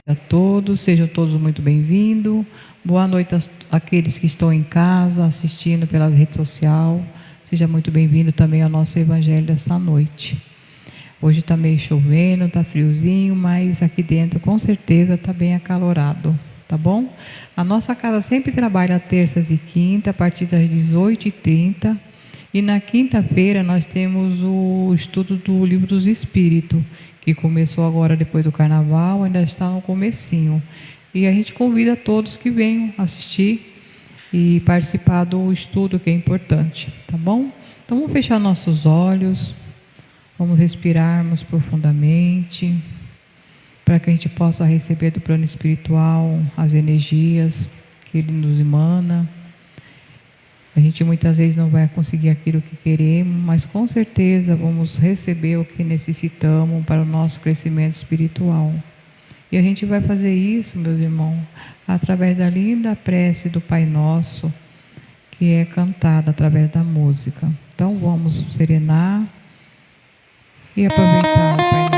A todos, sejam todos muito bem-vindos. Boa noite àqueles que estão em casa, assistindo pela rede social. Seja muito bem-vindo também ao nosso evangelho desta noite. Hoje está meio chovendo, está friozinho, mas aqui dentro com certeza está bem acalorado, tá bom? A nossa casa sempre trabalha terças e quinta, a partir das 18h30. E na quinta-feira nós temos o estudo do Livro dos Espíritos, que começou agora depois do Carnaval, ainda está no comecinho. E a gente convida todos que venham assistir e participar do estudo, que é importante, tá bom? Então vamos fechar nossos olhos, vamos respirarmos profundamente, para que a gente possa receber do plano espiritual as energias que ele nos emana. A gente muitas vezes não vai conseguir aquilo que queremos, mas com certeza vamos receber o que necessitamos para o nosso crescimento espiritual. E a gente vai fazer isso, meus irmãos, através da linda prece do Pai Nosso, que é cantada através da música. Então vamos serenar e aproveitar o Pai Nosso.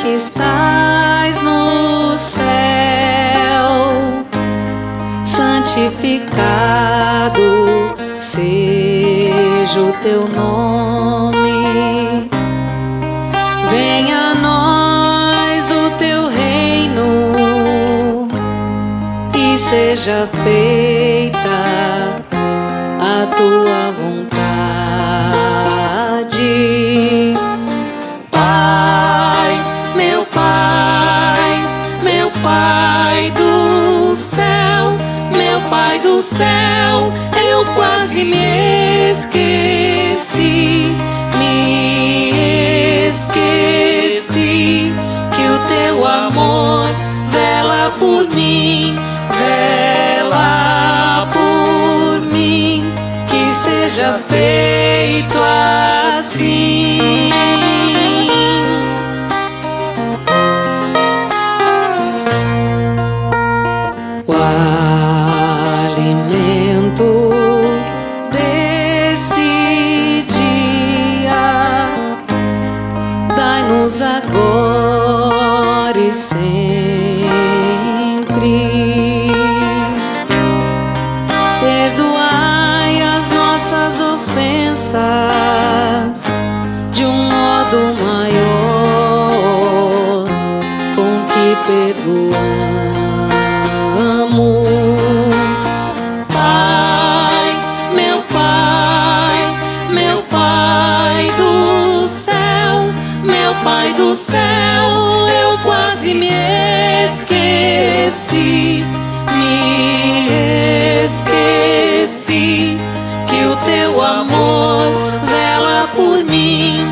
Que estás no céu, santificado seja o teu nome. Venha a nós o teu reino e seja feita a tua vontade. Pai do céu, eu quase me esqueci que o teu amor vela por mim, que seja feito assim. Desse dia, dai-nos agora e sempre. Perdoai as nossas ofensas de um modo maior com que perdoamos. Pai do céu, eu quase me esqueci que o teu amor vela por mim,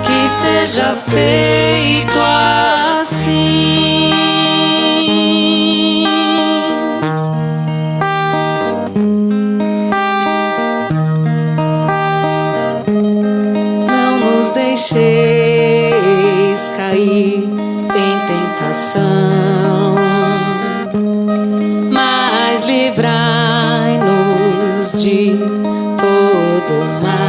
que seja feito assim. Deixeis cair em tentação, mas livrai-nos de todo mal.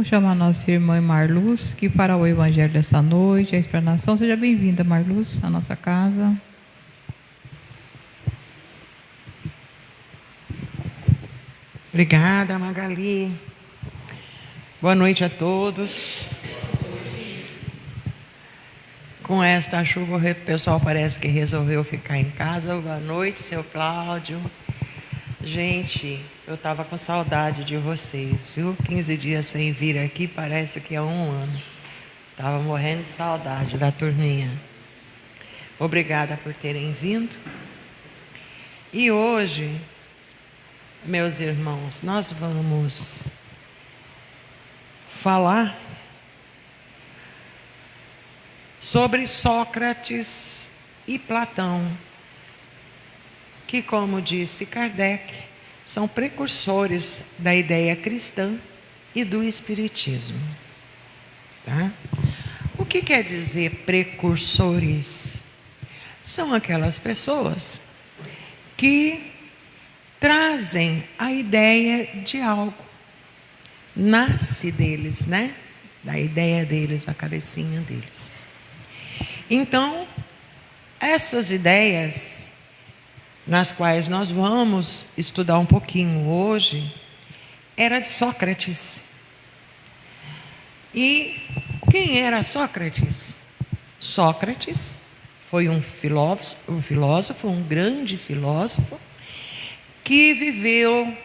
Chamar nossa irmã Marluz, que fará o evangelho dessa noite, a explanação. Seja bem-vinda, Marluz, à nossa casa. Obrigada, Magali. Boa noite a todos. Com esta chuva, o pessoal parece que resolveu ficar em casa. Boa noite, seu Cláudio. Gente, eu estava com saudade de vocês, viu? 15 dias sem vir aqui, parece que é um ano. Estava morrendo de saudade da turminha. Obrigada por terem vindo. E hoje meus irmãos, nós vamos falar sobre Sócrates e Platão, que, como disse Kardec, são precursores da ideia cristã e do espiritismo. Tá? O que quer dizer precursores? São aquelas pessoas que trazem a ideia de algo. Nasce deles, né? Da ideia deles, a cabecinha deles. Então, essas ideias, nas quais nós vamos estudar um pouquinho hoje, era de Sócrates. E quem era Sócrates? Sócrates foi um filósofo, um grande filósofo, que viveu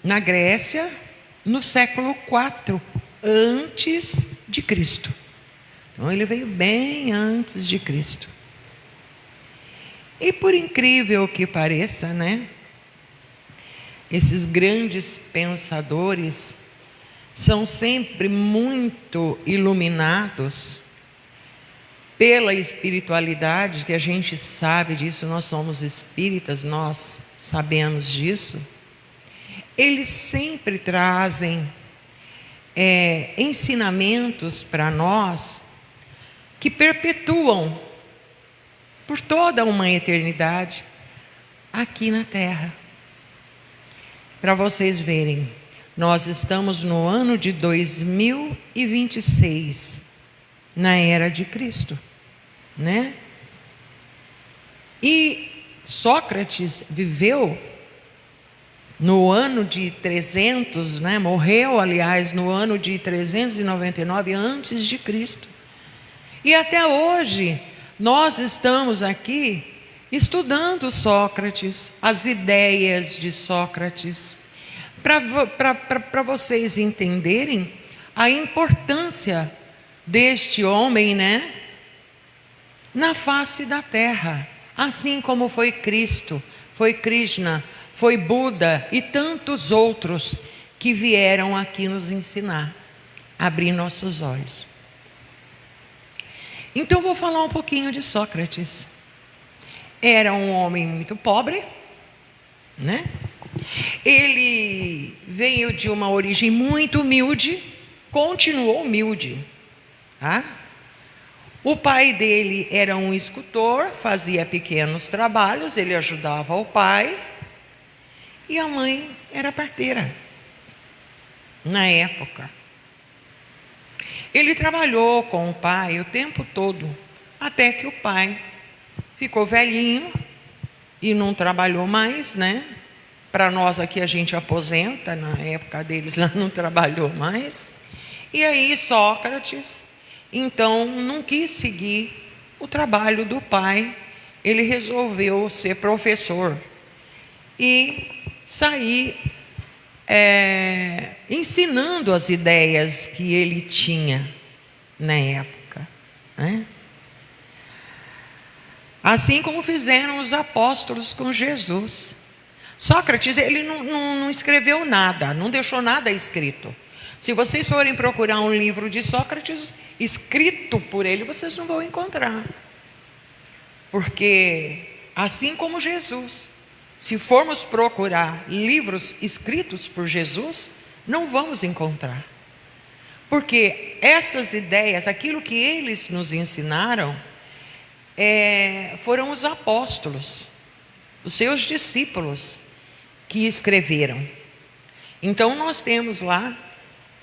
na Grécia no século IV antes de Cristo. Então ele veio bem antes de Cristo. E por incrível que pareça, né? Esses grandes pensadores são sempre muito iluminados pela espiritualidade, que a gente sabe disso, nós somos espíritas, nós sabemos disso. Eles sempre trazem ensinamentos para nós que perpetuam por toda uma eternidade aqui na Terra. Para vocês verem, nós estamos no ano de 2026, na era de Cristo, né? E Sócrates viveu no ano de 300, né? Morreu, aliás, no ano de 399 antes de Cristo. E até hoje nós estamos aqui estudando Sócrates, as ideias de Sócrates, para vocês entenderem a importância deste homem, né, na face da terra, assim como foi Cristo, foi Krishna, foi Buda e tantos outros que vieram aqui nos ensinar, abrir nossos olhos. Então vou falar um pouquinho de Sócrates. Era um homem muito pobre, né? Ele veio de uma origem muito humilde, continuou humilde, tá? O pai dele era um escultor, fazia pequenos trabalhos, ele ajudava o pai, e a mãe era parteira, na época. Ele trabalhou com o pai o tempo todo, até que o pai ficou velhinho e não trabalhou mais, né? Para nós aqui a gente aposenta, na época deles lá não trabalhou mais. E aí Sócrates, então, não quis seguir o trabalho do pai, ele resolveu ser professor e sair ensinando as ideias que ele tinha na época, né? Assim como fizeram os apóstolos com Jesus. Sócrates, ele não escreveu nada, não deixou nada escrito. Se vocês forem procurar um livro de Sócrates escrito por ele, vocês não vão encontrar. Porque, assim como Jesus, se formos procurar livros escritos por Jesus, não vamos encontrar. Porque essas ideias, aquilo que eles nos ensinaram, foram os apóstolos, os seus discípulos, que escreveram. Então nós temos lá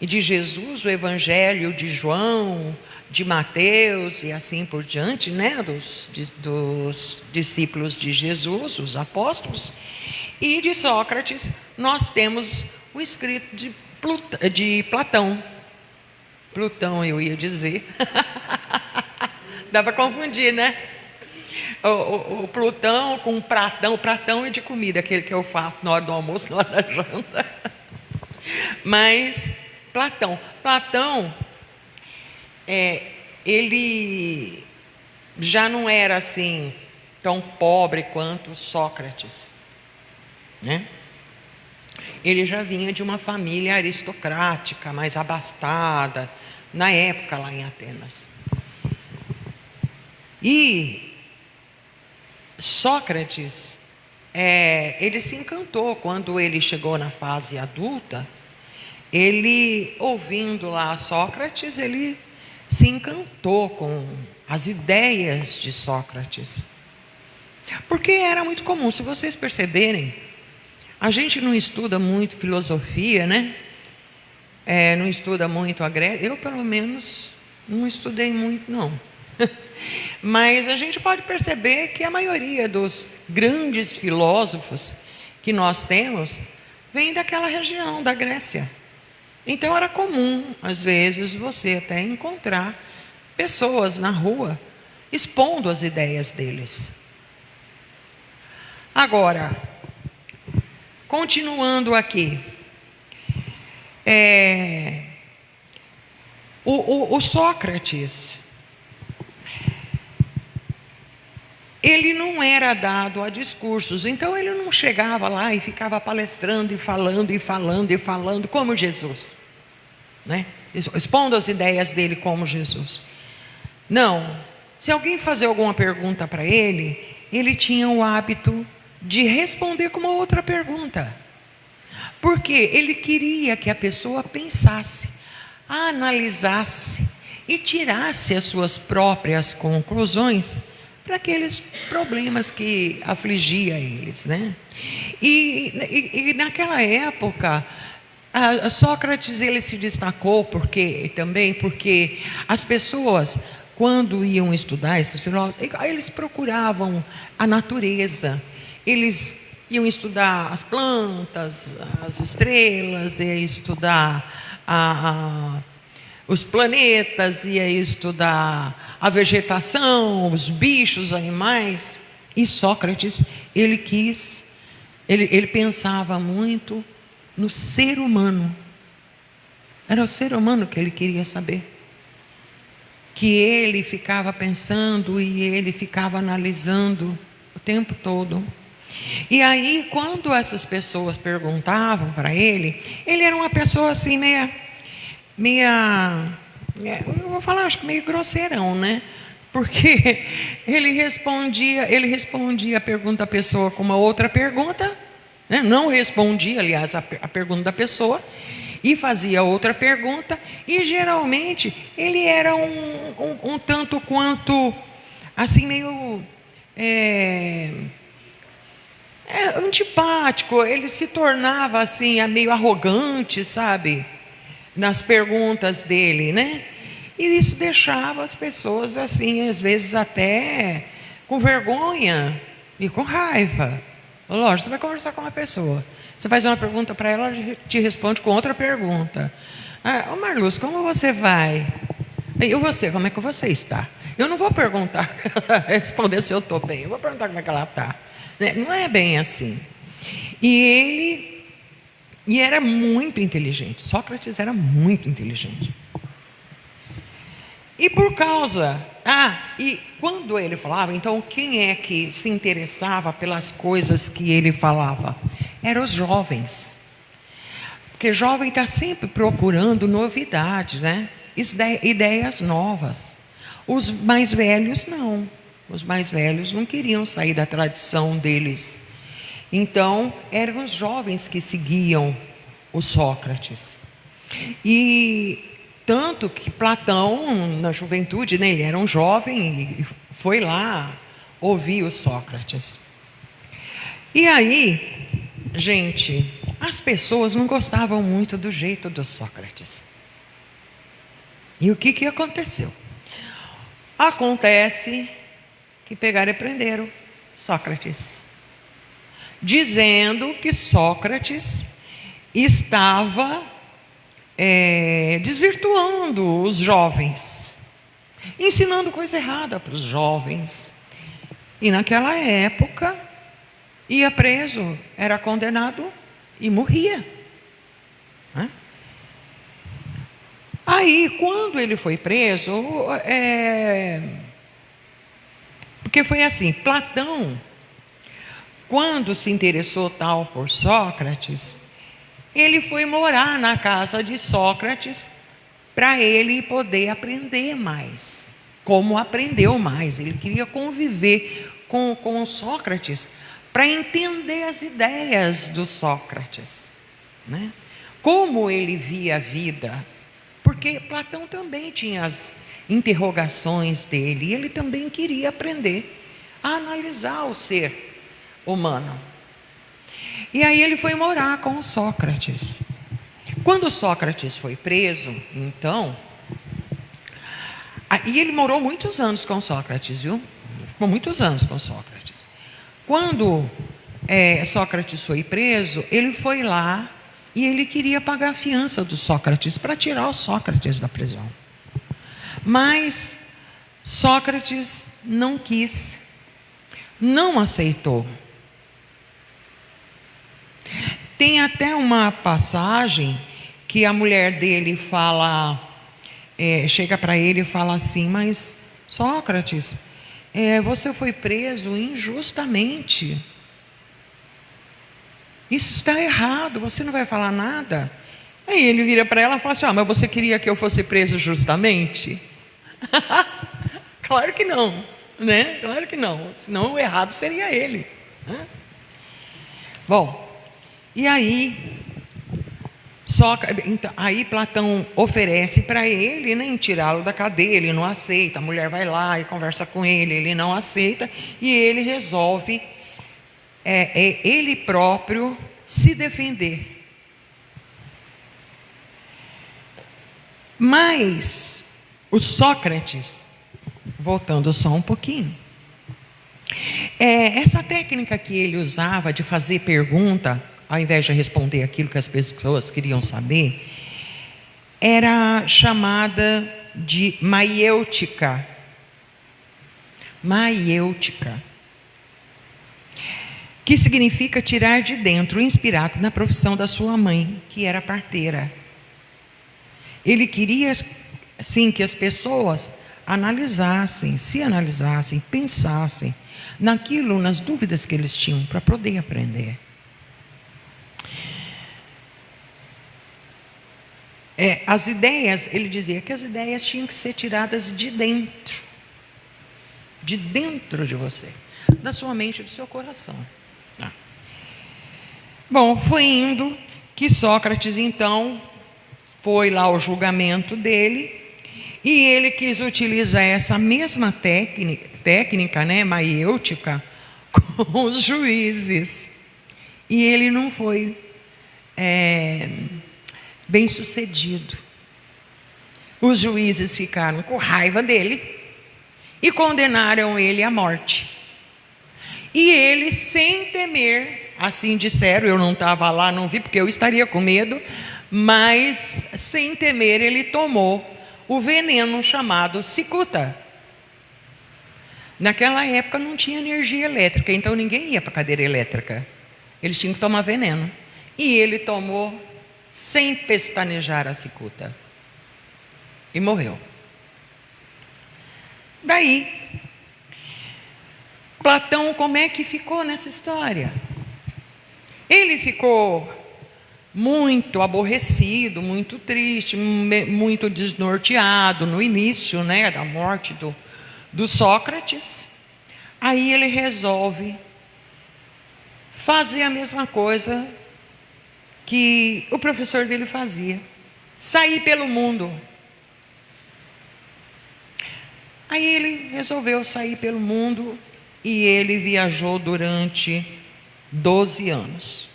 de Jesus o Evangelho de João, de Mateus e assim por diante, né? Dos discípulos de Jesus, os apóstolos. E de Sócrates nós temos o escrito de Platão. Plutão, eu ia dizer. Dá para confundir, né? O Plutão com o Pratão. O Pratão é de comida, aquele que eu faço na hora do almoço, na hora da janta. Mas Platão, ele já não era assim tão pobre quanto Sócrates. né? Ele já vinha de uma família aristocrática, mais abastada, na época lá em Atenas. E Sócrates, ele se encantou quando ele chegou na fase adulta. Ele, ouvindo lá Sócrates, ele se encantou com as ideias de Sócrates. Porque era muito comum, se vocês perceberem, a gente não estuda muito filosofia, né? Não estuda muito a Grécia. Eu, pelo menos, não estudei muito, não. Mas a gente pode perceber que a maioria dos grandes filósofos que nós temos vem daquela região da Grécia. Então era comum, às vezes, você até encontrar pessoas na rua expondo as ideias deles. Agora, continuando aqui, o Sócrates, ele não era dado a discursos, então ele não chegava lá e ficava palestrando e falando e falando e falando como Jesus, né? Expondo as ideias dele como Jesus. Não, se alguém fazer alguma pergunta para ele, ele tinha o hábito de responder com uma outra pergunta, porque ele queria que a pessoa pensasse, analisasse e tirasse as suas próprias conclusões para aqueles problemas que afligia eles, né? E naquela época, Sócrates, ele se destacou porque as pessoas, quando iam estudar esses filósofos, eles procuravam a natureza, eles iam estudar as plantas, as estrelas, ia estudar os planetas, ia estudar a vegetação, os bichos, os animais. E Sócrates, ele pensava muito no ser humano. Era o ser humano que ele queria saber, que ele ficava pensando e ele ficava analisando o tempo todo. E aí, quando essas pessoas perguntavam para ele era uma pessoa assim eu vou falar, acho que meio grosseirão, né? Porque ele respondia a pergunta da pessoa com uma outra pergunta, né? Não respondia, aliás, a pergunta da pessoa, e fazia outra pergunta, e geralmente ele era um tanto quanto, assim, meio antipático, ele se tornava assim, meio arrogante, sabe? Nas perguntas dele, né? E isso deixava as pessoas assim, às vezes até com vergonha e com raiva. Lógico, você vai conversar com uma pessoa, você faz uma pergunta para ela, ela te responde com outra pergunta. Ô Marluz, como você vai? E você, como é que você está? Eu não vou perguntar, responder se eu estou bem, eu vou perguntar como é que ela está. Não é bem assim. E era muito inteligente. Sócrates era muito inteligente. E por causa... e quando ele falava, então quem é que se interessava pelas coisas que ele falava? Eram os jovens. Porque jovem está sempre procurando novidade, né? Ideias novas. Os mais velhos não. Os mais velhos não queriam sair da tradição deles. Então, eram os jovens que seguiam o Sócrates. E tanto que Platão, na juventude, né, ele era um jovem e foi lá ouvir o Sócrates. E aí, gente, as pessoas não gostavam muito do jeito do Sócrates. E o que aconteceu? Acontece que pegaram e prenderam Sócrates, dizendo que Sócrates estava desvirtuando os jovens, ensinando coisa errada para os jovens. E naquela época, ia preso, era condenado e morria. Aí, quando ele foi preso, porque foi assim, Platão, quando se interessou tal por Sócrates, ele foi morar na casa de Sócrates para ele poder aprender mais. Como aprendeu mais? Ele queria conviver com Sócrates para entender as ideias do Sócrates, né? Como ele via a vida, porque Platão também tinha as interrogações dele, e ele também queria aprender a analisar o ser humano. E aí ele foi morar com Sócrates. Quando Sócrates foi preso, então, e ele morou muitos anos com Sócrates, viu? Ficou muitos anos com Sócrates. Quando Sócrates foi preso, ele foi lá e ele queria pagar a fiança do Sócrates para tirar o Sócrates da prisão. Mas Sócrates não quis, não aceitou. Tem até uma passagem que a mulher dele fala, chega para ele e fala assim: mas Sócrates, você foi preso injustamente. Isso está errado, você não vai falar nada? Aí ele vira para ela e fala assim: mas você queria que eu fosse preso justamente? Claro que não, né? Claro que não, senão o errado seria ele, né? Bom, e aí aí Platão oferece para ele, né, em tirá-lo da cadeia. Ele não aceita. A mulher vai lá e conversa com ele não aceita, e ele resolve ele próprio se defender. Mas o Sócrates, voltando só um pouquinho, essa técnica que ele usava de fazer pergunta ao invés de responder aquilo que as pessoas queriam saber, era chamada de maiêutica. Maiêutica, que significa tirar de dentro, inspirado na profissão da sua mãe, que era parteira. Ele queria, sim, que as pessoas analisassem, pensassem naquilo, nas dúvidas que eles tinham, para poder aprender. As ideias, ele dizia que as ideias tinham que ser tiradas de dentro de você, da sua mente e do seu coração. Bom, foi indo que Sócrates então foi lá ao julgamento dele, e ele quis utilizar essa mesma técnica, né, maiêutica, com os juízes, e ele não foi bem sucedido. Os juízes ficaram com raiva dele e condenaram ele à morte. E ele, sem temer, assim disseram, eu não estava lá, não vi, porque eu estaria com medo, mas sem temer ele tomou o veneno chamado cicuta. Naquela época não tinha energia elétrica, então ninguém ia para a cadeira elétrica, eles tinham que tomar veneno, e ele tomou sem pestanejar a cicuta e morreu. Daí Platão, como é que ficou nessa história? Ele ficou muito aborrecido, muito triste, muito desnorteado no início, né, da morte do Sócrates. Aí ele resolve fazer a mesma coisa que o professor dele fazia: sair pelo mundo. Aí ele resolveu sair pelo mundo, e ele viajou durante 12 anos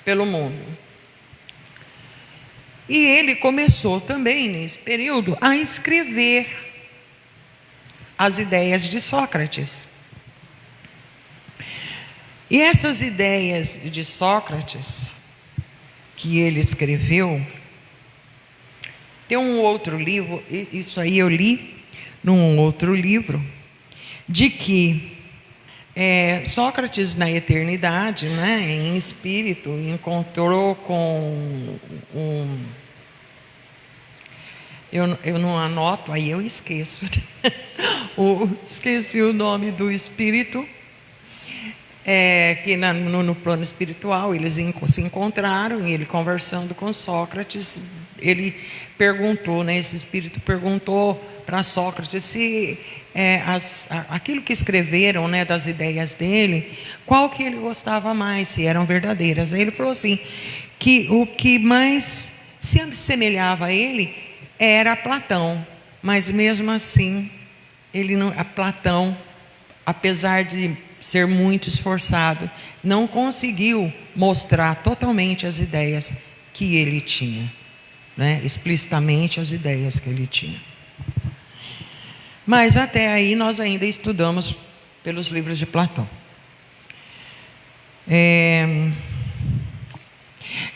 pelo mundo. E ele começou também nesse período a escrever as ideias de Sócrates. E essas ideias de Sócrates que ele escreveu, tem um outro livro, isso aí eu li num outro livro, de que Sócrates na eternidade, né, em espírito, encontrou com eu não anoto, aí eu esqueço, esqueci o nome do espírito, que no plano espiritual eles se encontraram, e ele conversando com Sócrates, ele perguntou, né, esse espírito perguntou para Sócrates se aquilo que escreveram, né, das ideias dele, qual que ele gostava mais, se eram verdadeiras. Aí ele falou assim, que o que mais se assemelhava a ele era Platão, mas mesmo assim, Platão, apesar de ser muito esforçado, não conseguiu mostrar totalmente as ideias que ele tinha, né? Explicitamente as ideias que ele tinha. Mas até aí nós ainda estudamos pelos livros de Platão.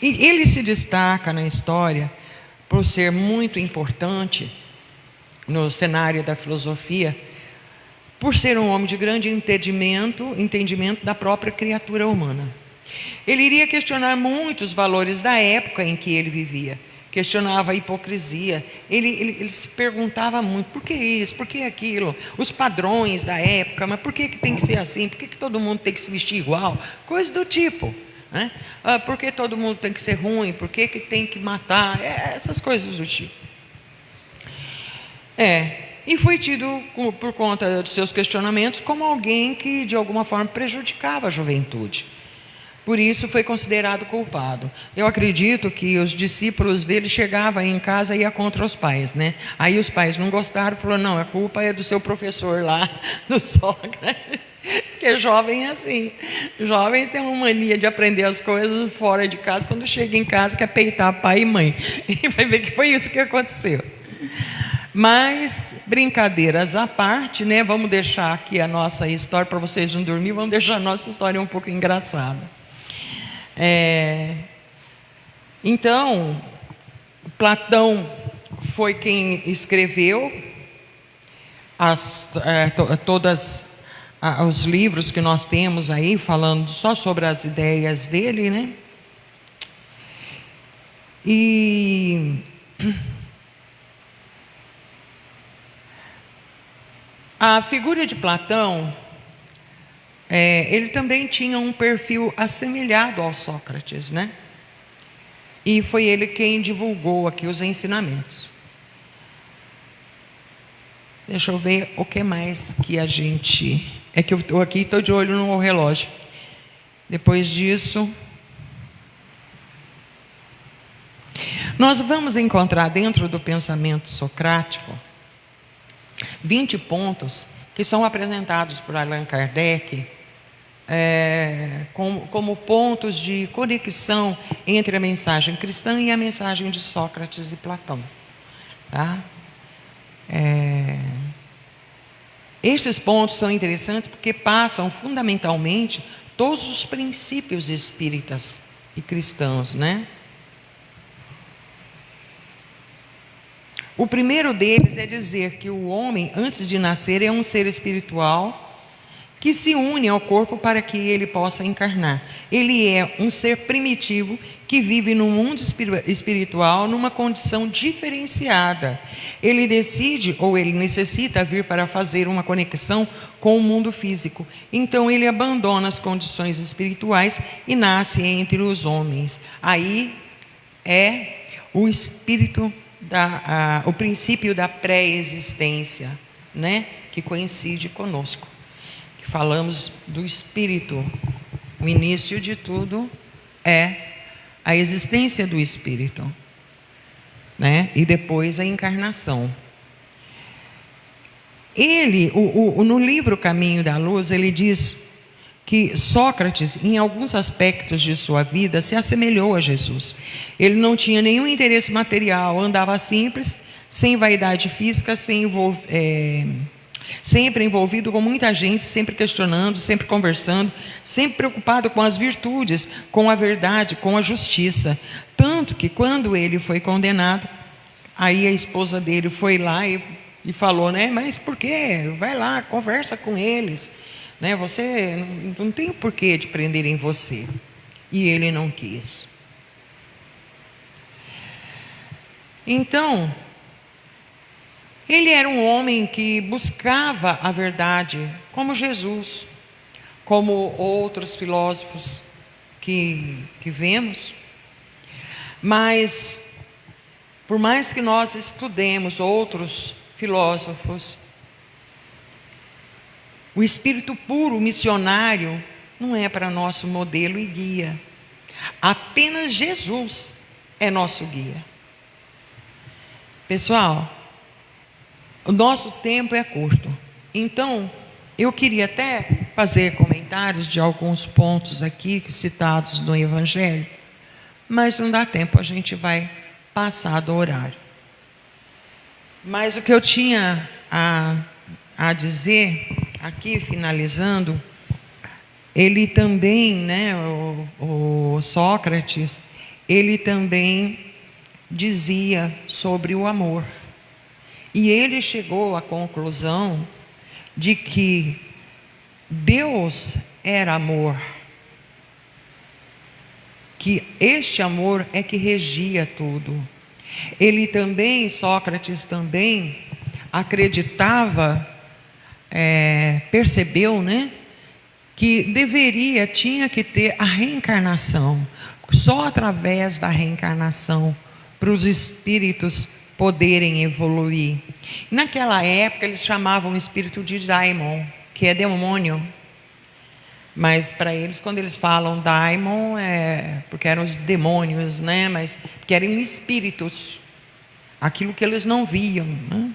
E ele se destaca na história por ser muito importante no cenário da filosofia, por ser um homem de grande entendimento da própria criatura humana. Ele iria questionar muitos valores da época em que ele vivia. Questionava a hipocrisia. Ele se perguntava muito, por que isso, por que aquilo? Os padrões da época, mas por que tem que ser assim? Por que todo mundo tem que se vestir igual? Coisas do tipo, né? Por que todo mundo tem que ser ruim? Por que tem que matar? Essas coisas do tipo. E foi tido, por conta dos seus questionamentos, como alguém que de alguma forma prejudicava a juventude. Por isso foi considerado culpado. Eu acredito que os discípulos dele chegavam em casa e iam contra os pais, né? Aí os pais não gostaram, falaram, não, a culpa é do seu professor lá, do Sócrates. Porque jovem é assim. Jovens têm uma mania de aprender as coisas fora de casa, quando chega em casa quer peitar pai e mãe. E vai ver que foi isso que aconteceu. Mas, brincadeiras à parte, né? Vamos deixar aqui a nossa história, para vocês não dormirem, vamos deixar a nossa história um pouco engraçada. Então, Platão foi quem escreveu todos os livros que nós temos aí, falando só sobre as ideias dele, né? E a figura de Platão, ele também tinha um perfil assemelhado ao Sócrates, né? E foi ele quem divulgou aqui os ensinamentos. Deixa eu ver o que mais que a gente... É que eu aqui estou de olho no relógio. Depois disso, nós vamos encontrar dentro do pensamento socrático 20 pontos que são apresentados por Allan Kardec como pontos de conexão entre a mensagem cristã e a mensagem de Sócrates e Platão, tá? Estes pontos são interessantes porque passam fundamentalmente todos os princípios espíritas e cristãos, né? O primeiro deles é dizer que o homem, antes de nascer, é um ser espiritual que se une ao corpo para que ele possa encarnar. Ele é um ser primitivo que vive no mundo espiritual numa condição diferenciada. Ele decide ou ele necessita vir para fazer uma conexão com o mundo físico. Então ele abandona as condições espirituais e nasce entre os homens. Aí é o espírito o princípio da pré-existência, né? Que coincide conosco. Que falamos do espírito. O início de tudo é a existência do espírito, né? E depois a encarnação. No livro Caminho da Luz, ele diz que Sócrates, em alguns aspectos de sua vida, se assemelhou a Jesus. Ele não tinha nenhum interesse material, andava simples, sem vaidade física, sempre envolvido com muita gente, sempre questionando, sempre conversando, sempre preocupado com as virtudes, com a verdade, com a justiça. Tanto que quando ele foi condenado, aí a esposa dele foi lá e falou, né? Mas por quê? Vai lá, conversa com eles. Né? Você não tem o porquê de prenderem você. E ele não quis. Então, ele era um homem que buscava a verdade, como Jesus. como outros filósofos que vemos, mas por mais que nós estudemos outros filósofos, o espírito puro, missionário, não é para nosso modelo e guia. Apenas Jesus é nosso guia. Pessoal, o nosso tempo é curto, então eu queria até fazer comentários de alguns pontos aqui citados no Evangelho, mas não dá tempo, a gente vai passar do horário. Mas o que eu tinha a dizer aqui, finalizando, ele também, né, o Sócrates, ele também dizia sobre o amor. E ele chegou à conclusão de que Deus era amor, que este amor é que regia tudo. Ele também, Sócrates também, acreditava, percebeu, né, que tinha que ter a reencarnação, só através da reencarnação, para os espíritos poderem evoluir. Naquela época eles chamavam o espírito de daimon, que é demônio, mas para eles, quando eles falam daimon, é porque eram os demônios, né? Mas que eram espíritos, aquilo que eles não viam, né?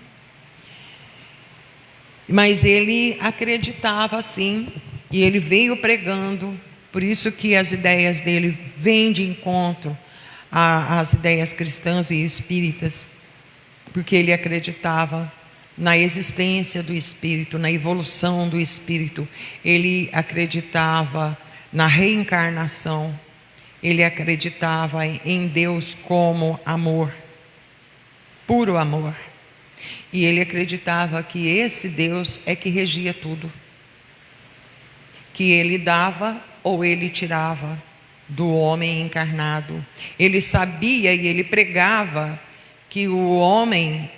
Mas ele acreditava assim, e ele veio pregando, por isso que as ideias dele vêm de encontro às ideias cristãs e espíritas, porque ele acreditava na existência do espírito, na evolução do espírito, ele acreditava na reencarnação, ele acreditava em Deus como amor, puro amor, e ele acreditava que esse Deus é que regia tudo, que ele dava ou ele tirava do homem encarnado. Ele sabia e ele pregava que o homem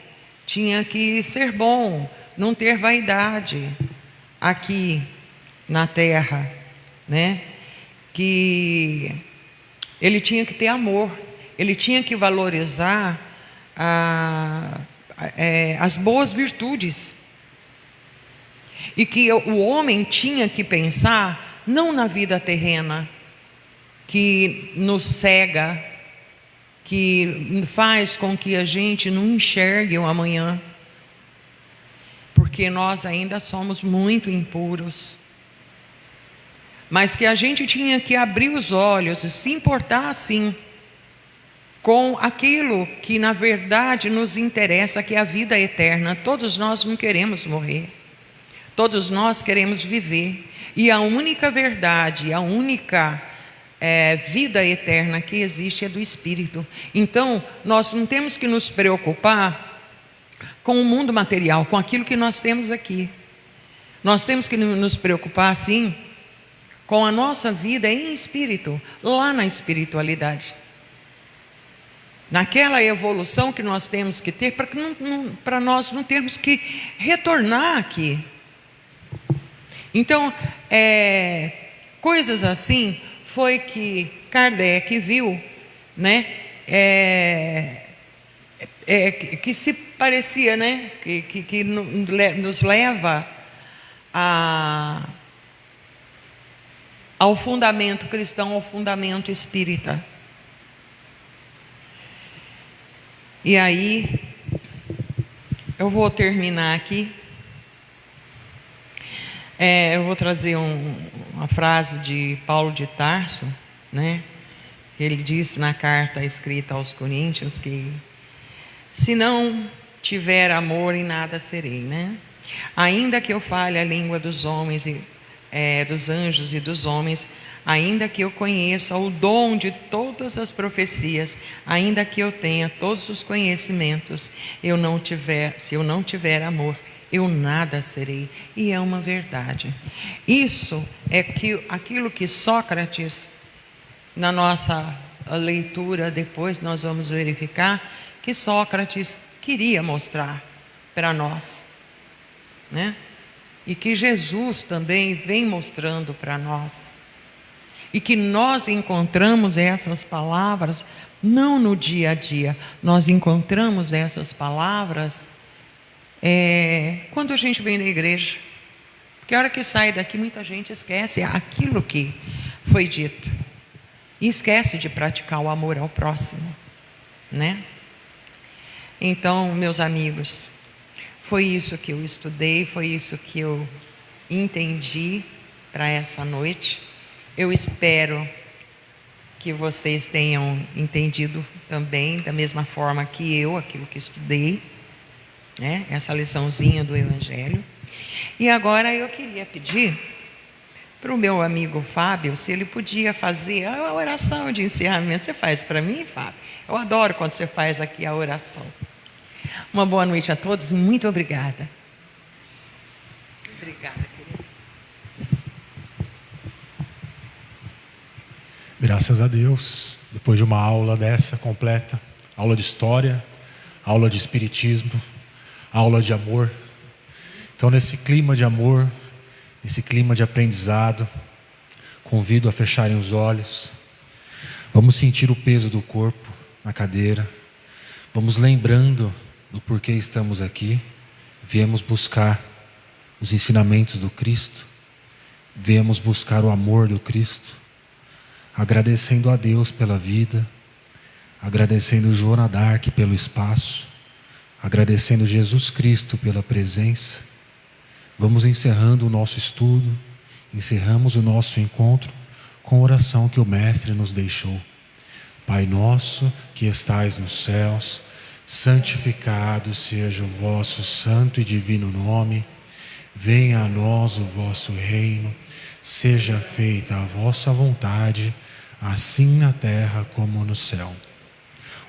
tinha que ser bom, não ter vaidade aqui na terra, né? Que ele tinha que ter amor, ele tinha que valorizar as boas virtudes, e que o homem tinha que pensar não na vida terrena, que nos cega, que faz com que a gente não enxergue o amanhã, porque nós ainda somos muito impuros, mas que a gente tinha que abrir os olhos e se importar sim com aquilo que na verdade nos interessa, que é a vida eterna. Todos nós não queremos morrer, todos nós queremos viver, e a única verdade, a única vida eterna que existe é do Espírito. Então nós não temos que nos preocupar com o mundo material, com aquilo que nós temos aqui. Nós temos que nos preocupar sim com a nossa vida em espírito, lá na espiritualidade, naquela evolução que nós temos que ter, para nós não termos que retornar aqui. Então coisas assim foi que Kardec viu, né? Que se parecia, né? Que nos leva ao fundamento cristão, ao fundamento espírita. E aí, eu vou terminar aqui. Eu vou trazer uma frase de Paulo de Tarso, né? Ele disse na carta escrita aos Coríntios que se não tiver amor, em nada serei, né? Ainda que eu fale a língua dos homens, dos anjos e dos homens, ainda que eu conheça o dom de todas as profecias, ainda que eu tenha todos os conhecimentos, se eu não tiver amor, eu nada serei. E é uma verdade. Isso é aquilo que Sócrates, na nossa leitura depois nós vamos verificar, que Sócrates queria mostrar para nós, né? e que Jesus também vem mostrando para nós, e que nós encontramos essas palavras não no dia a dia, nós encontramos essas palavras quando a gente vem na igreja, porque a hora que sai daqui muita gente esquece aquilo que foi dito e esquece de praticar o amor ao próximo, né? Então, meus amigos, foi isso que eu estudei, foi isso que eu entendi para essa noite. Eu espero que vocês tenham entendido também, da mesma forma que eu, aquilo que estudei, né? Essa liçãozinha do Evangelho. E agora eu queria pedir para o meu amigo Fábio, se ele podia fazer a oração de encerramento. Você faz para mim, Fábio? Eu adoro quando você faz aqui a oração. Uma boa noite a todos, muito obrigada. Obrigada, querido. Graças a Deus, depois de uma aula dessa completa, aula de história, aula de espiritismo, aula de amor. Então, nesse clima de amor, nesse clima de aprendizado, convido a fecharem os olhos. Vamos sentir o peso do corpo na cadeira. Vamos lembrando do porquê estamos aqui. Viemos buscar os ensinamentos do Cristo. Viemos buscar o amor do Cristo. Agradecendo a Deus pela vida. Agradecendo Joana d'Arc pelo espaço. Agradecendo Jesus Cristo pela presença. Vamos encerrando o nosso estudo, encerramos o nosso encontro com a oração que o Mestre nos deixou. Pai nosso que estais nos céus, santificado seja o vosso santo e divino nome. Venha a nós o vosso reino, seja feita a vossa vontade, assim na terra como no céu.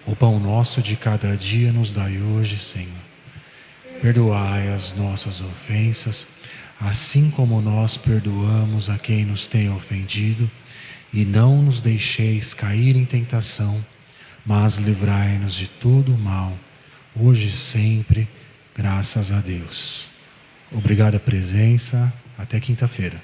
O pão nosso de cada dia nos dai hoje, Senhor. Perdoai as nossas ofensas, assim como nós perdoamos a quem nos tem ofendido, e não nos deixeis cair em tentação, mas livrai-nos de todo o mal, hoje e sempre, graças a Deus. Obrigado a presença, até quinta-feira.